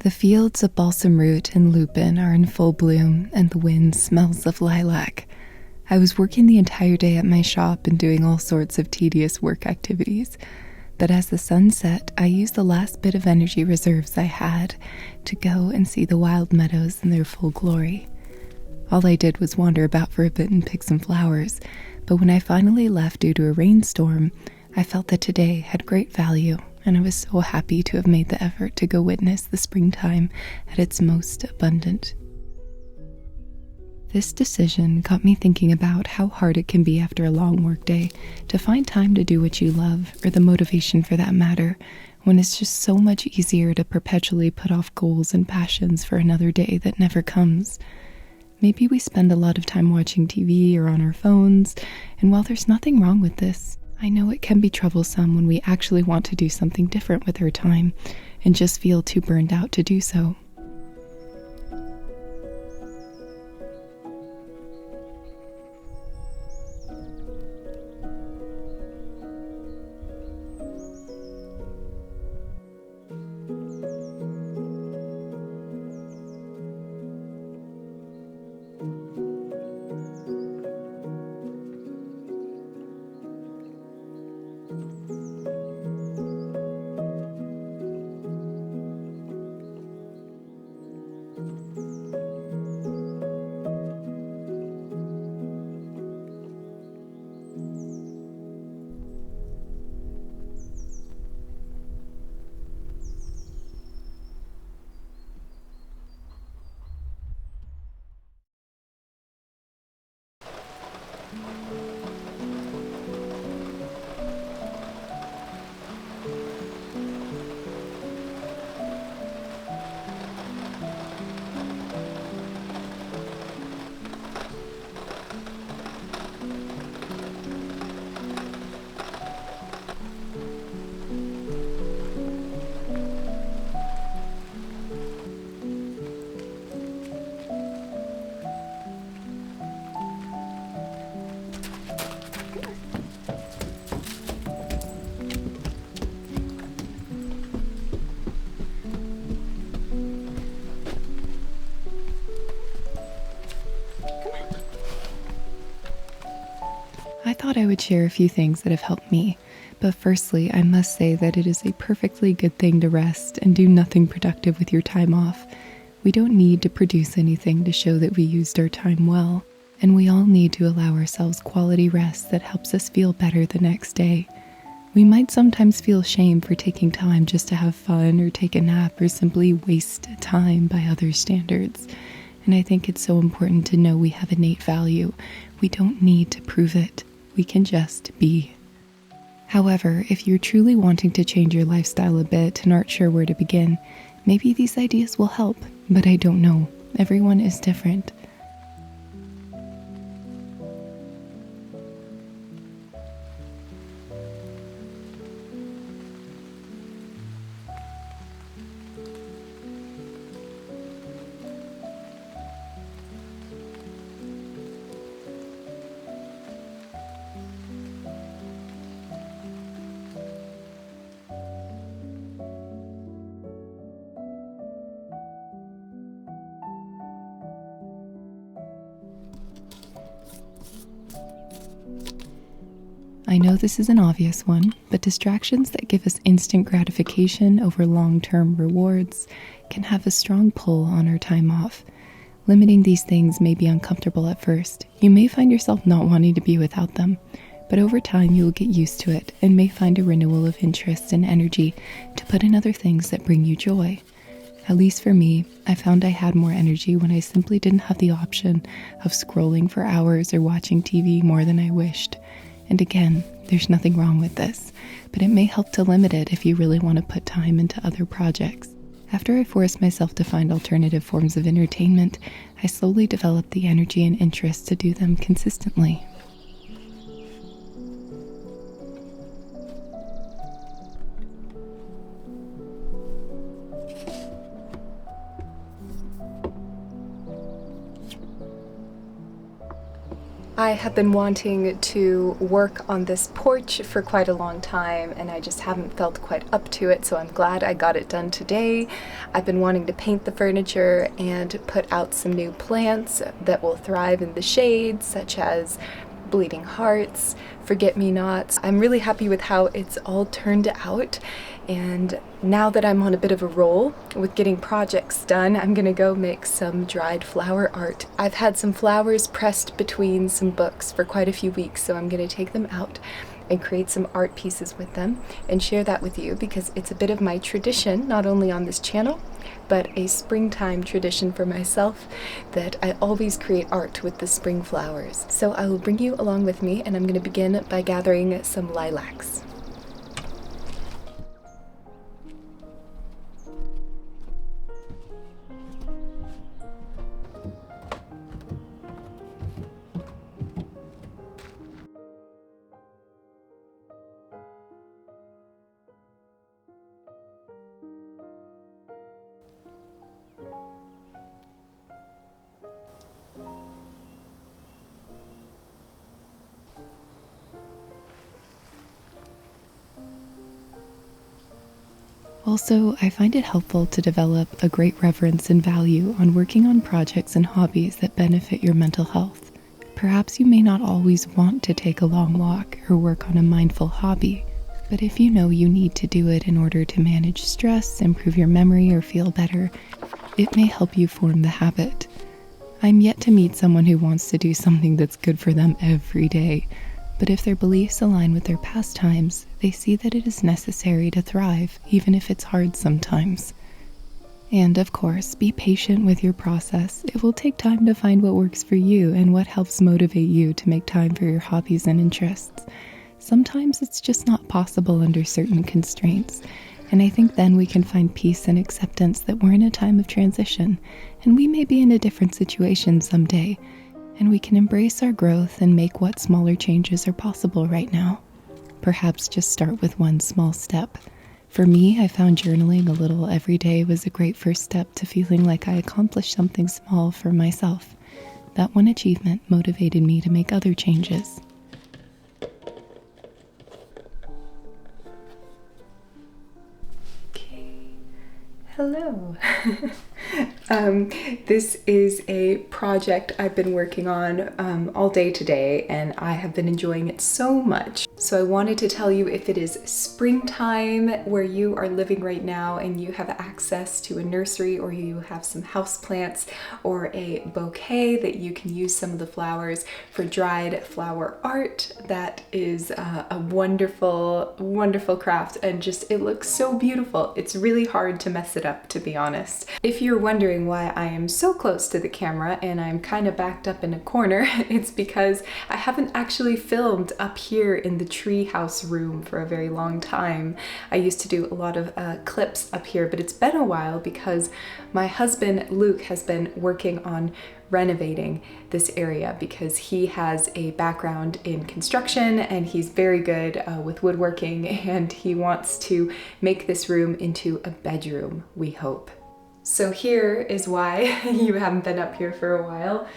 The fields of balsam root and lupin are in full bloom, and the wind smells of lilac. I was working the entire day at my shop and doing all sorts of tedious work activities. But as the sun set, I used the last bit of energy reserves I had to go and see the wild meadows in their full glory. All I did was wander about for a bit and pick some flowers, but when I finally left due to a rainstorm, I felt that today had great value, and I was so happy to have made the effort to go witness the springtime at its most abundant. This decision got me thinking about how hard it can be after a long workday to find time to do what you love, or the motivation for that matter, when it's just so much easier to perpetually put off goals and passions for another day that never comes. Maybe we spend a lot of time watching TV or on our phones, and while there's nothing wrong with this, I know it can be troublesome when we actually want to do something different with our time and just feel too burned out to do so. I thought I would share a few things that have helped me, but firstly, I must say that it is a perfectly good thing to rest and do nothing productive with your time off. We don't need to produce anything to show that we used our time well, and we all need to allow ourselves quality rest that helps us feel better the next day. We might sometimes feel shame for taking time just to have fun or take a nap or simply waste time by other standards. And I think it's so important to know we have innate value. We don't need to prove it. We can just be. However, if you're truly wanting to change your lifestyle a bit and aren't sure where to begin, maybe these ideas will help, but I don't know. Everyone is different. I know this is an obvious one, but distractions that give us instant gratification over long-term rewards can have a strong pull on our time off. Limiting these things may be uncomfortable at first. You may find yourself not wanting to be without them, but over time you will get used to it and may find a renewal of interest and energy to put in other things that bring you joy. At least for me, I found I had more energy when I simply didn't have the option of scrolling for hours or watching TV more than I wished. And again, there's nothing wrong with this, but it may help to limit it if you really want to put time into other projects. After I forced myself to find alternative forms of entertainment, I slowly developed the energy and interest to do them consistently. I have been wanting to work on this porch for quite a long time, and I just haven't felt quite up to it, so I'm glad I got it done today. I've been wanting to paint the furniture and put out some new plants that will thrive in the shade, such as bleeding hearts, forget-me-nots. I'm really happy with how it's all turned out, and now that I'm on a bit of a roll with getting projects done, I'm gonna go make some dried flower art. I've had some flowers pressed between some books for quite a few weeks, so I'm gonna take them out and create some art pieces with them and share that with you, because it's a bit of my tradition, not only on this channel, but a springtime tradition for myself, that I always create art with the spring flowers. So I will bring you along with me, and I'm going to begin by gathering some lilacs. Also, I find it helpful to develop a great reverence and value on working on projects and hobbies that benefit your mental health. Perhaps you may not always want to take a long walk or work on a mindful hobby, but if you know you need to do it in order to manage stress, improve your memory, or feel better, it may help you form the habit. I'm yet to meet someone who wants to do something that's good for them every day, but if their beliefs align with their pastimes, they see that it is necessary to thrive, even if it's hard sometimes. And of course, be patient with your process. It will take time to find what works for you and what helps motivate you to make time for your hobbies and interests. Sometimes it's just not possible under certain constraints, and I think then we can find peace and acceptance that we're in a time of transition, and we may be in a different situation someday, and we can embrace our growth and make what smaller changes are possible right now. Perhaps just start with one small step. For me, I found journaling a little every day was a great first step to feeling like I accomplished something small for myself. That one achievement motivated me to make other changes. Okay, hello. This is a project I've been working on all day today, and I have been enjoying it so much. So I wanted to tell you, if it is springtime where you are living right now and you have access to a nursery, or you have some houseplants or a bouquet that you can use some of the flowers for dried flower art, that is a wonderful, wonderful craft, and just it looks so beautiful. It's really hard to mess it up, to be honest. If you're wondering why I am so close to the camera and I'm kind of backed up in a corner, it's because I haven't actually filmed up here in the treehouse room for a very long time. I used to do a lot of clips up here, but it's been a while because my husband Luke has been working on renovating this area, because he has a background in construction and he's very good with woodworking, and he wants to make this room into a bedroom, we hope. So here is why you haven't been up here for a while.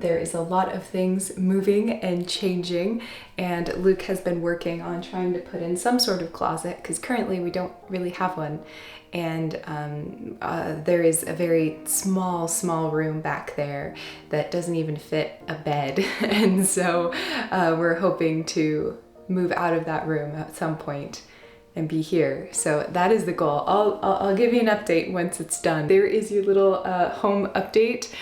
There is a lot of things moving and changing, and Luke has been working on trying to put in some sort of closet, because currently we don't really have one. And there is a very small room back there that doesn't even fit a bed. And so we're hoping to move out of that room at some point and be here. So that is the goal. I'll give you an update once it's done. There is your little home update.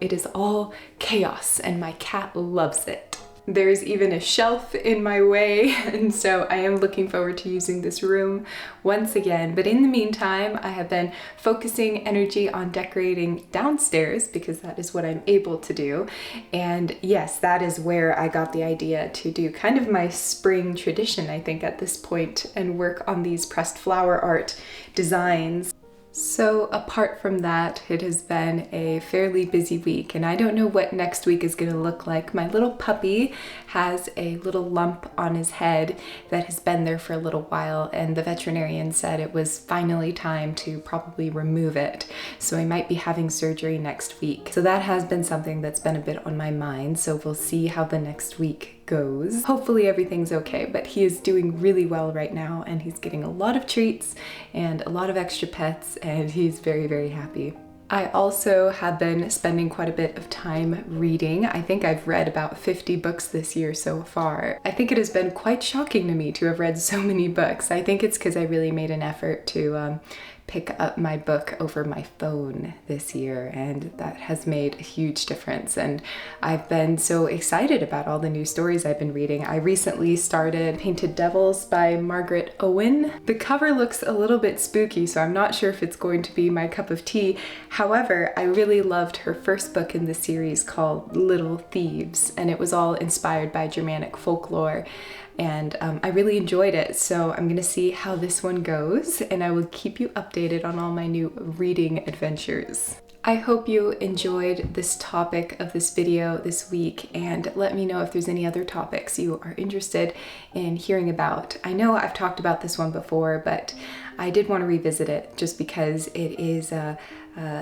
It is all chaos and my cat loves it. There's even a shelf in my way, and so I am looking forward to using this room once again. But in the meantime, I have been focusing energy on decorating downstairs, because that is what I'm able to do. And yes, that is where I got the idea to do kind of my spring tradition, I think, at this point, and work on these pressed flower art designs. So apart from that, it has been a fairly busy week, and I don't know what next week is going to look like. My little puppy has a little lump on his head that has been there for a little while, and the veterinarian said it was finally time to probably remove it. So I might be having surgery next week. So that has been something that's been a bit on my mind, so we'll see how the next week goes. Hopefully everything's okay, but he is doing really well right now, and he's getting a lot of treats and a lot of extra pets, and he's very, very happy. I also have been spending quite a bit of time reading. I think I've read about 50 books this year so far. I think it has been quite shocking to me to have read so many books. I think it's because I really made an effort to pick up my book over my phone this year, and that has made a huge difference. And I've been so excited about all the new stories I've been reading. I recently started Painted Devils by Margaret Owen. The cover looks a little bit spooky, so I'm not sure if it's going to be my cup of tea. However, I really loved her first book in the series called Little Thieves, and it was all inspired by Germanic folklore. And I really enjoyed it, so I'm gonna see how this one goes, and I will keep you updated on all my new reading adventures. I hope you enjoyed this topic of this video this week, and let me know if there's any other topics you are interested in hearing about. I know I've talked about this one before, but I did want to revisit it just because it is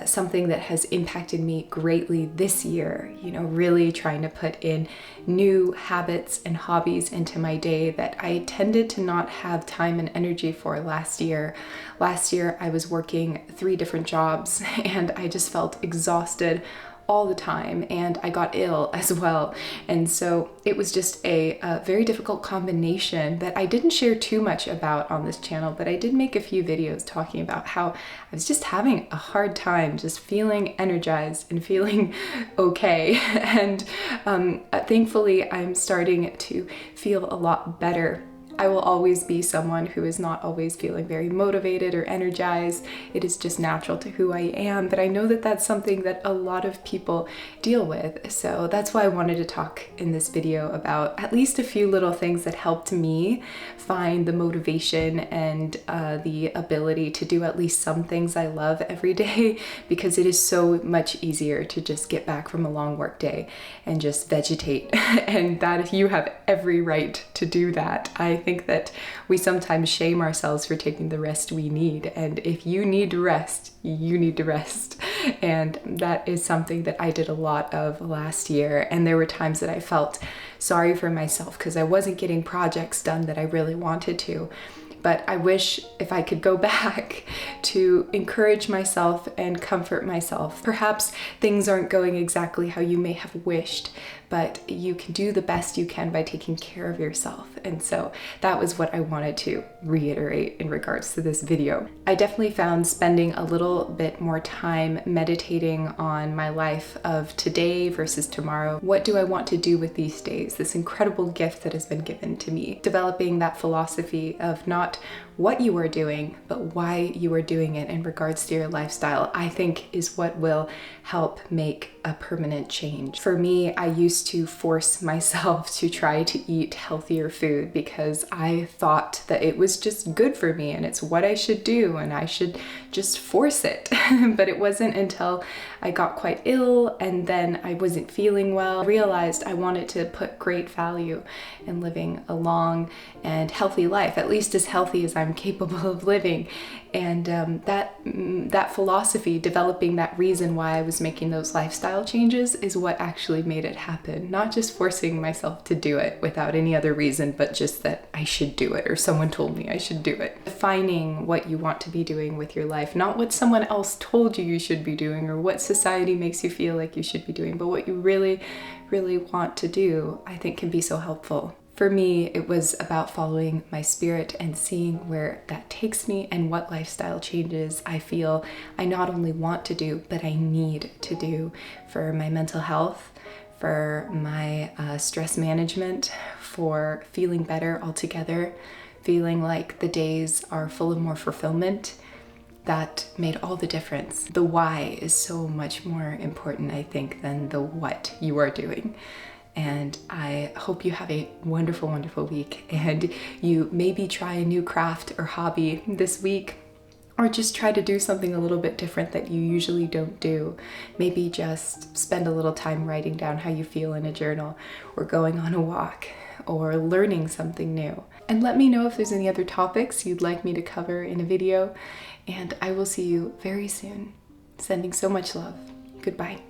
something that has impacted me greatly this year. You know, really trying to put in new habits and hobbies into my day that I tended to not have time and energy for last year. Last year I was working 3 different jobs, and I just felt exhausted all the time, and I got ill as well. And so it was just a very difficult combination that I didn't share too much about on this channel, but I did make a few videos talking about how I was just having a hard time just feeling energized and feeling okay. And thankfully I'm starting to feel a lot better. I will always be someone who is not always feeling very motivated or energized. It is just natural to who I am, but I know that that's something that a lot of people deal with. So that's why I wanted to talk in this video about at least a few little things that helped me find the motivation and the ability to do at least some things I love every day, because it is so much easier to just get back from a long work day and just vegetate. And that you have every right to do that. I think that we sometimes shame ourselves for taking the rest we need, and if you need to rest, you need to rest. And that is something that I did a lot of last year, and there were times that I felt sorry for myself because I wasn't getting projects done that I really wanted to. But I wish if I could go back to encourage myself and comfort myself. Perhaps things aren't going exactly how you may have wished, but you can do the best you can by taking care of yourself. And so that was what I wanted to reiterate in regards to this video. I definitely found spending a little bit more time meditating on my life of today versus tomorrow. What do I want to do with these days? This incredible gift that has been given to me. Developing that philosophy of not what you are doing, but why you are doing it in regards to your lifestyle, I think is what will help make a permanent change. For me, I used to force myself to try to eat healthier food because I thought that it was just good for me and it's what I should do and I should just force it. But it wasn't until I got quite ill and then I wasn't feeling well, I realized I wanted to put great value in living a long and healthy life, at least as healthy as I'm capable of living. And that philosophy, developing that reason why I was making those lifestyle changes, is what actually made it happen. Not just forcing myself to do it without any other reason, but just that I should do it or someone told me I should do it. Defining what you want to be doing with your life, not what someone else told you should be doing or what society makes you feel like you should be doing, but what you really, really want to do, I think can be so helpful. For me, it was about following my spirit and seeing where that takes me and what lifestyle changes I feel I not only want to do, but I need to do for my mental health, for my stress management, for feeling better altogether, feeling like the days are full of more fulfillment. That made all the difference. The why is so much more important, I think, than the what you are doing. And I hope you have a wonderful, wonderful week, and you maybe try a new craft or hobby this week, Or just try to do something a little bit different that you usually don't do. Maybe just spend a little time writing down how you feel in a journal, or going on a walk, or learning something new. And let me know if there's any other topics you'd like me to cover in a video, and I will see you very soon. Sending so much love. Goodbye.